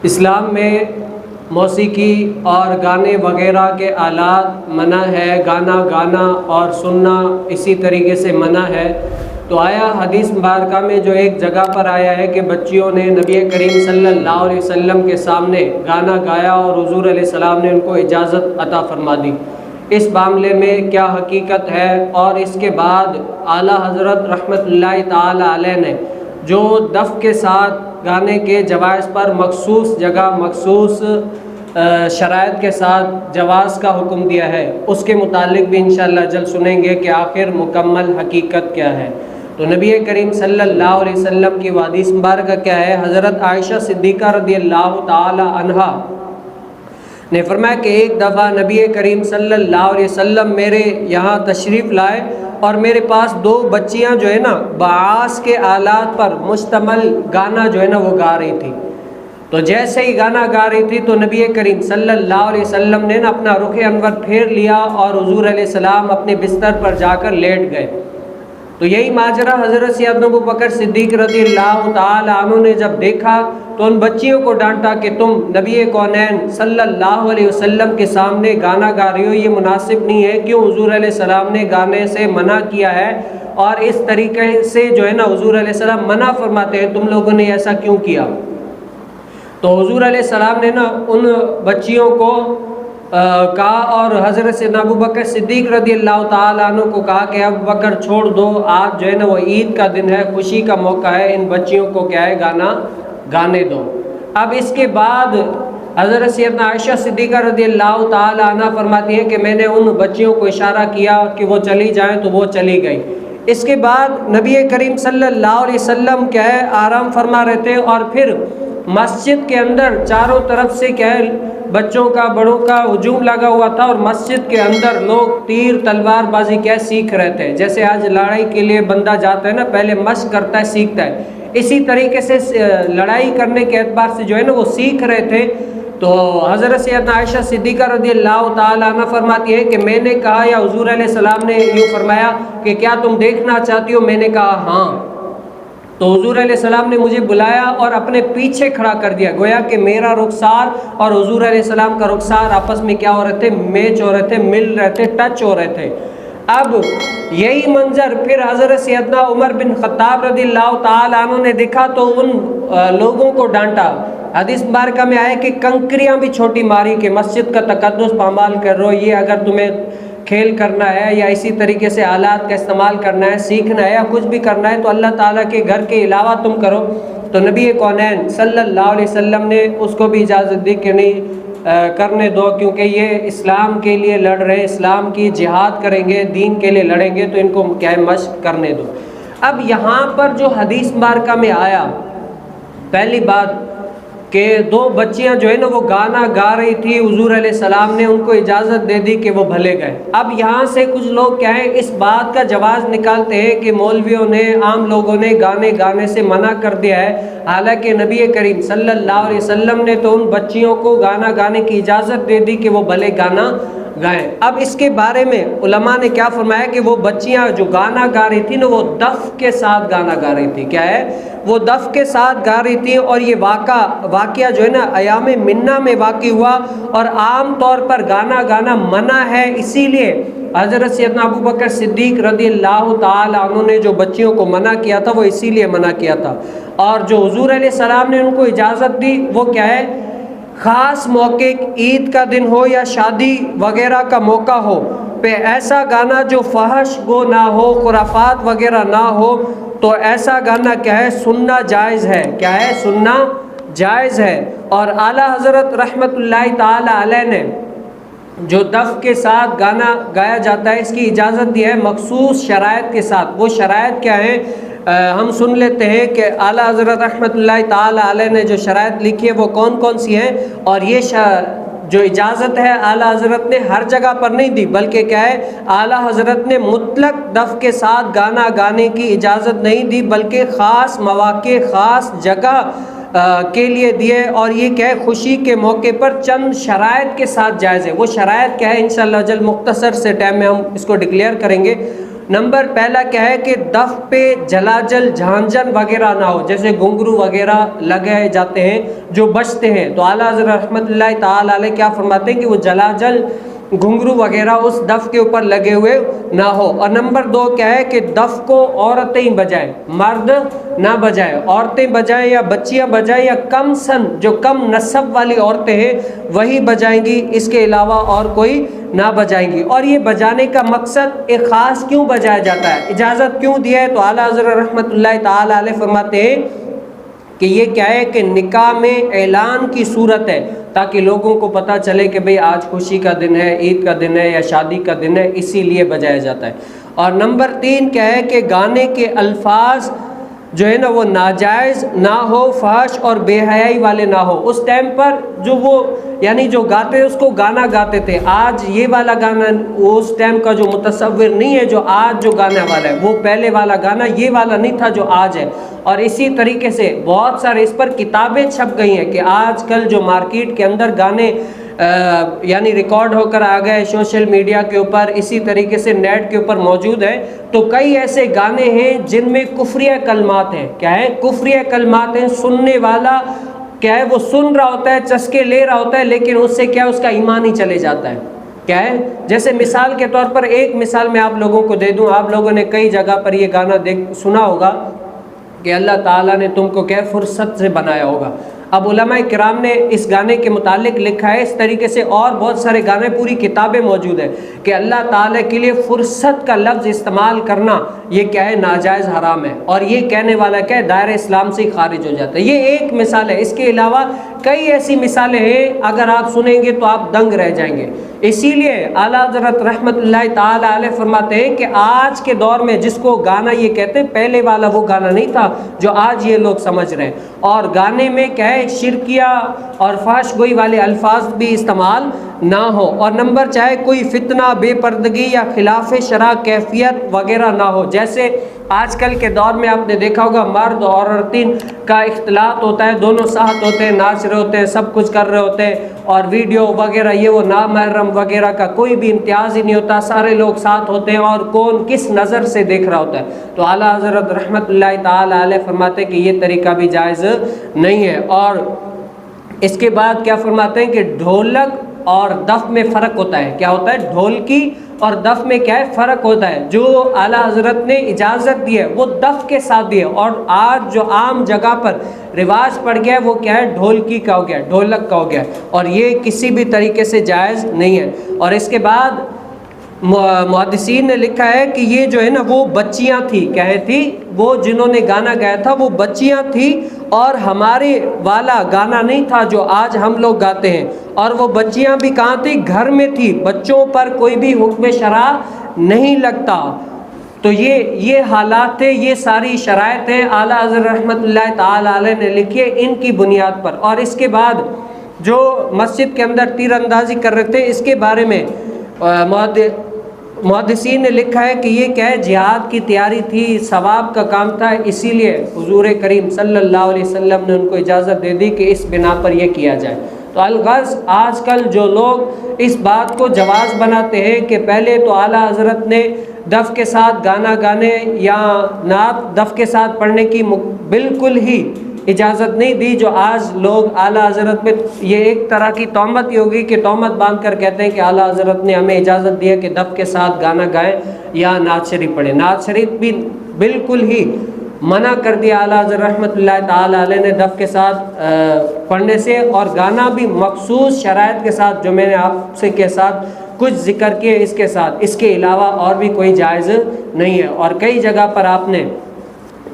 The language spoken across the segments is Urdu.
اسلام میں موسیقی اور گانے وغیرہ کے آلات منع ہے، گانا گانا اور سننا اسی طریقے سے منع ہے۔ تو آیا حدیث مبارکہ میں جو ایک جگہ پر آیا ہے کہ بچیوں نے نبی کریم صلی اللہ علیہ وسلم کے سامنے گانا گایا اور حضور علیہ السلام نے ان کو اجازت عطا فرما دی، اس معاملے میں کیا حقیقت ہے؟ اور اس کے بعد اعلیٰ حضرت رحمۃ اللہ تعالی علیہ نے جو دف کے ساتھ گانے کے جواز پر مخصوص جگہ مخصوص شرائط کے ساتھ جواز کا حکم دیا ہے، اس کے متعلق بھی انشاءاللہ جلد سنیں گے کہ آخر مکمل حقیقت کیا ہے۔ تو نبی کریم صلی اللہ علیہ وسلم کی حدیث مبارکہ کیا ہے؟ حضرت عائشہ صدیقہ رضی اللہ تعالی عنہا نے فرمایا کہ ایک دفعہ نبی کریم صلی اللہ علیہ وسلم میرے یہاں تشریف لائے اور میرے پاس دو بچیاں جو ہے نا بعاث کے آلات پر مشتمل گانا جو ہے نا وہ گا رہی تھی۔ تو جیسے ہی گانا گا رہی تھی تو نبی کریم صلی اللہ علیہ وسلم نے نا اپنا رخ انور پھیر لیا اور حضور علیہ السلام اپنے بستر پر جا کر لیٹ گئے۔ تو یہی ماجرا حضرت سیدنا ابو بکر صدیق رضی اللہ تعالی عنہ نے جب دیکھا تو ان بچیوں کو ڈانٹا کہ تم نبی کونین صلی اللہ علیہ وسلم کے سامنے گانا گا رہی ہو، یہ مناسب نہیں ہے، کیوں حضور علیہ السلام نے گانے سے منع کیا ہے اور اس طریقے سے جو ہے نا حضور علیہ السلام منع فرماتے ہیں، تم لوگوں نے ایسا کیوں کیا؟ تو حضور علیہ السلام نے نا ان بچیوں کو کہا اور حضرت سیدنا ابو بکر صدیق رضی اللہ تعالیٰ عنہ کو کہا کہ ابو بکر چھوڑ دو، آج جو ہے نا وہ عید کا دن ہے، خوشی کا موقع ہے، ان بچیوں کو کیا ہے گانا گانے دو۔ اب اس کے بعد حضرت سیدنا عائشہ صدیقہ رضی اللہ تعالیٰ عنہ فرماتی ہیں کہ میں نے ان بچیوں کو اشارہ کیا کہ وہ چلی جائیں تو وہ چلی گئی۔ اس کے بعد نبی کریم صلی اللہ علیہ وسلم کیا ہے آرام فرما رہے تھے اور پھر مسجد کے اندر چاروں طرف سے کیا ہے بچوں کا بڑوں کا ہجوم لگا ہوا تھا اور مسجد کے اندر لوگ تیر تلوار بازی کیا سیکھ رہے تھے۔ جیسے آج لڑائی کے لیے بندہ جاتا ہے نا، پہلے مشق کرتا ہے، سیکھتا ہے، اسی طریقے سے لڑائی کرنے کے اعتبار سے جو ہے نا وہ سیکھ رہے تھے۔ تو حضرت سیدنا عائشہ صدیقہ رضی اللہ تعالیٰ عنہ فرماتی ہے کہ میں نے کہا یا حضور علیہ السلام نے یوں فرمایا کہ کیا تم دیکھنا چاہتی ہو؟ میں نے کہا ہاں۔ تو حضور علیہ السلام نے مجھے بلایا اور اپنے پیچھے کھڑا کر دیا، گویا کہ میرا رخسار اور حضور علیہ السلام کا رخسار آپس میں کیا ہو رہے تھے؟ میچ ہو رہے تھے، مل رہے تھے، ٹچ ہو رہے تھے۔ اب یہی منظر پھر حضرت سیدنا عمر بن خطاب رضی اللہ تعالیٰ عنہ نے دیکھا تو ان لوگوں کو ڈانٹا۔ حدیث مبارکہ میں آئے کہ کنکریاں بھی چھوٹی ماری کہ مسجد کا تقدس پامال کر رہو، یہ اگر تمہیں کھیل کرنا ہے یا اسی طریقے سے آلات کا استعمال کرنا ہے، سیکھنا ہے یا کچھ بھی کرنا ہے تو اللہ تعالیٰ کے گھر کے علاوہ تم کرو۔ تو نبی کونین صلی اللہ علیہ وسلم نے اس کو بھی اجازت دی کہ نہیں کرنے دو، کیونکہ یہ اسلام کے لیے لڑ رہے، اسلام کی جہاد کریں گے، دین کے لیے لڑیں گے، تو ان کو کیا ہے مشق کرنے دو۔ اب یہاں پر جو حدیث مبارکہ میں آیا، پہلی بات کہ دو بچیاں جو ہے نا وہ گانا گا رہی تھی، حضور علیہ السلام نے ان کو اجازت دے دی کہ وہ بھلے گئے۔ اب یہاں سے کچھ لوگ کیا ہے اس بات کا جواز نکالتے ہیں کہ مولویوں نے، عام لوگوں نے گانے گانے سے منع کر دیا ہے، حالانکہ نبی کریم صلی اللہ علیہ وسلم نے تو ان بچیوں کو گانا گانے کی اجازت دے دی کہ وہ بھلے گانا گائیں۔ اب اس کے بارے میں علماء نے کیا فرمایا کہ وہ بچیاں جو گانا گا رہی تھی نا وہ دف کے ساتھ گانا گا رہی تھی، کیا ہے وہ دف کے ساتھ گا رہی تھی، اور یہ واقعہ جو ہے نا ایام منہ میں واقع ہوا، اور عام طور پر گانا گانا منع ہے، اسی لیے حضرت سیدنا ابو بکر صدیق رضی اللہ تعالی عنہ نے جو بچیوں کو منع کیا تھا وہ اسی لیے منع کیا تھا، اور جو حضور علیہ السلام نے ان کو اجازت دی وہ کیا ہے خاص موقع، عید کا دن ہو یا شادی وغیرہ کا موقع ہو پہ ایسا گانا جو فحش گو نہ ہو، خرافات وغیرہ نہ ہو، تو ایسا گانا کیا ہے سننا جائز ہے، کیا ہے سننا جائز ہے۔ اور اعلیٰ حضرت رحمۃ اللہ تعالی علیہ نے جو دف کے ساتھ گانا گایا جاتا ہے اس کی اجازت دی ہے مخصوص شرائط کے ساتھ۔ وہ شرائط کیا ہیں ہم سن لیتے ہیں کہ اعلیٰ حضرت رحمۃ اللہ تعالی علیہ نے جو شرائط لکھی ہے وہ کون کون سی ہیں، اور یہ جو اجازت ہے اعلیٰ حضرت نے ہر جگہ پر نہیں دی، بلکہ کیا ہے اعلیٰ حضرت نے مطلق دف کے ساتھ گانا گانے کی اجازت نہیں دی، بلکہ خاص مواقع، خاص جگہ کے لیے دیے، اور یہ کیا ہے خوشی کے موقع پر چند شرائط کے ساتھ جائز ہے۔ وہ شرائط کیا ہے انشاءاللہ جل مختصر سے ٹائم میں ہم اس کو ڈکلیئر کریں گے۔ نمبر پہلا کیا ہے کہ دف پہ جلاجل جھانجھن وغیرہ نہ ہو، جیسے گھنگرو وغیرہ لگائے جاتے ہیں جو بجتے ہیں، تو اعلیٰ حضرت رحمۃ اللہ تعالی علیہ کیا فرماتے ہیں کہ وہ جلاجل گھنگرو وغیرہ اس دف کے اوپر لگے ہوئے نہ ہو۔ اور نمبر دو کیا ہے کہ دف کو عورتیں ہی بجائیں، مرد نہ بجائیں، عورتیں بجائیں یا بچیاں بجائیں یا کم سن جو کم نسب والی عورتیں ہیں وہی بجائیں گی، اس کے علاوہ اور کوئی نہ بجائیں گی۔ اور یہ بجانے کا مقصد ایک خاص کیوں بجایا جاتا ہے، اجازت کیوں دیا ہے، تو اعلیٰ حضرت رحمۃ اللہ تعالی علیہ فرماتے ہیں کہ یہ کیا ہے کہ نکاح میں اعلان کی صورت ہے، تاکہ لوگوں کو پتہ چلے کہ بھئی آج خوشی کا دن ہے، عید کا دن ہے یا شادی کا دن ہے، اسی لیے بجایا جاتا ہے۔ اور نمبر تین کیا ہے کہ گانے کے الفاظ جو ہے نا وہ ناجائز نہ ہو، فحش اور بے حیائی والے نہ ہو۔ اس ٹائم پر جو وہ یعنی جو گاتے اس کو گانا گاتے تھے، آج یہ والا گانا اس ٹائم کا جو متصور نہیں ہے جو آج جو گانے والا ہے، وہ پہلے والا گانا یہ والا نہیں تھا جو آج ہے۔ اور اسی طریقے سے بہت سارے اس پر کتابیں چھپ گئی ہیں کہ آج کل جو مارکیٹ کے اندر گانے یعنی ریکارڈ ہو کر آ گئے سوشل میڈیا کے اوپر، اسی طریقے سے نیٹ کے اوپر موجود ہے، تو کئی ایسے گانے ہیں جن میں کفریہ کلمات ہیں۔ کیا ہے؟ کفریہ کلمات ہیں۔ سننے والا کیا ہے وہ سن رہا ہوتا ہے، چسکے لے رہا ہوتا ہے، لیکن اس سے کیا اس کا ایمان ہی چلے جاتا ہے۔ کیا ہے؟ جیسے مثال کے طور پر ایک مثال میں آپ لوگوں کو دے دوں، آپ لوگوں نے کئی جگہ پر یہ گانا سنا ہوگا کہ اللہ تعالیٰ نے تم کو کیا فرصت سے بنایا ہوگا۔ اب علماء کرام نے اس گانے کے متعلق لکھا ہے، اس طریقے سے اور بہت سارے گانے، پوری کتابیں موجود ہیں کہ اللہ تعالیٰ کے لیے فرصت کا لفظ استعمال کرنا یہ کیا ہے ناجائز حرام ہے، اور یہ کہنے والا کیا ہے دائرہ اسلام سے خارج ہو جاتا ہے۔ یہ ایک مثال ہے، اس کے علاوہ کئی ایسی مثالیں ہیں اگر آپ سنیں گے تو آپ دنگ رہ جائیں گے۔ اسی لیے اعلیٰ حضرت رحمۃ اللہ تعالی علیہ فرماتے ہیں کہ آج کے دور میں جس کو گانا یہ کہتے ہیں، پہلے والا وہ گانا نہیں تھا جو آج یہ لوگ سمجھ رہے ہیں، اور گانے میں کیا ہے شرکیہ اور فحش گوئی والے الفاظ بھی استعمال نہ ہو، اور نمبر چاہے کوئی فتنہ، بے پردگی یا خلاف شرع کیفیت وغیرہ نہ ہو۔ جیسے آج کل کے دور میں آپ نے دیکھا ہوگا مرد اور عورتین کا اختلاط ہوتا ہے، دونوں ساتھ ہوتے ہیں، ناچ رہے ہوتے ہیں، سب کچھ کر رہے ہوتے ہیں، اور ویڈیو وغیرہ یہ وہ نامحرم وغیرہ کا کوئی بھی امتیاز ہی نہیں ہوتا، سارے لوگ ساتھ ہوتے ہیں اور کون کس نظر سے دیکھ رہا ہوتا ہے۔ تو اعلیٰ حضرت رحمۃ اللہ تعالی علیہ فرماتے ہیں کہ یہ طریقہ بھی جائز نہیں ہے۔ اور اس کے بعد کیا فرماتے ہیں کہ ڈھولک اور دف میں فرق ہوتا ہے۔ کیا ہوتا ہے؟ ڈھولکی اور دف میں کیا ہے فرق ہوتا ہے۔ جو اعلیٰ حضرت نے اجازت دی ہے وہ دف کے ساتھ دی ہے، اور آج جو عام جگہ پر رواج پڑ گیا ہے وہ کیا ہے ڈھولکی کا ہو گیا، ڈھولک کا ہو گیا، اور یہ کسی بھی طریقے سے جائز نہیں ہے۔ اور اس کے بعد محدثین نے لکھا ہے کہ یہ جو ہے نا وہ بچیاں تھی، کیا تھی وہ جنہوں نے گانا گایا تھا وہ بچیاں تھی، اور ہمارے والا گانا نہیں تھا جو آج ہم لوگ گاتے ہیں، اور وہ بچیاں بھی کہاں تھی؟ گھر میں تھی، بچوں پر کوئی بھی حکم شرع نہیں لگتا۔ تو یہ حالات تھے، یہ ساری شرائط ہیں اعلیٰ حضرت رحمۃ اللہ تعالی علیہ نے لکھی ہے ان کی بنیاد پر۔ اور اس کے بعد جو مسجد کے اندر تیر اندازی کر رہے تھے اس کے بارے میں محدثین نے لکھا ہے کہ یہ کیا ہے جہاد کی تیاری تھی، ثواب کا کام تھا، اسی لیے حضور کریم صلی اللہ علیہ وسلم نے ان کو اجازت دے دی کہ اس بنا پر یہ کیا جائے۔ تو الغرض آج کل جو لوگ اس بات کو جواز بناتے ہیں کہ پہلے تو اعلیٰ حضرت نے دف کے ساتھ گانا گانے یا نعت دف کے ساتھ پڑھنے کی بالکل ہی اجازت نہیں دی، جو آج لوگ اعلیٰ حضرت پہ یہ ایک طرح کی تہمت ہی ہوگی کہ تہمت باندھ کر کہتے ہیں کہ اعلیٰ حضرت نے ہمیں اجازت دی ہے کہ دف کے ساتھ گانا گائیں یا نعت شریف پڑھیں۔ نعت شریف بھی بالکل ہی منع کر دیا اعلیٰ حضرت رحمۃ اللہ تعالی علیہ نے دف کے ساتھ پڑھنے سے، اور گانا بھی مخصوص شرائط کے ساتھ جو میں نے آپ سے کے ساتھ کچھ ذکر کیے اس کے ساتھ، اس کے علاوہ اور بھی کوئی جائز نہیں ہے۔ اور کئی جگہ پر آپ نے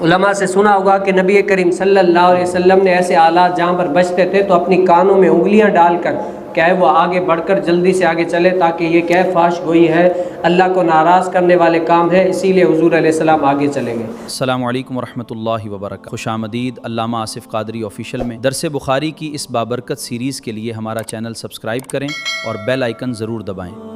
علماء سے سنا ہوگا کہ نبی کریم صلی اللہ علیہ وسلم نے ایسے آلات جہاں پر بجتے تھے تو اپنی کانوں میں انگلیاں ڈال کر کیا ہے وہ آگے بڑھ کر جلدی سے آگے چلے، تاکہ یہ کیا ہے فحش گوئی ہے، اللہ کو ناراض کرنے والے کام ہے، اسی لیے حضور علیہ السلام آگے چلیں گے۔ السلام علیکم ورحمۃ اللہ وبرکاتہ۔ خوش آمدید علامہ آصف قادری آفیشیل میں درس بخاری کی اس بابرکت سیریز کے لیے ہمارا چینل سبسکرائب کریں اور بیل آئیکن ضرور دبائیں۔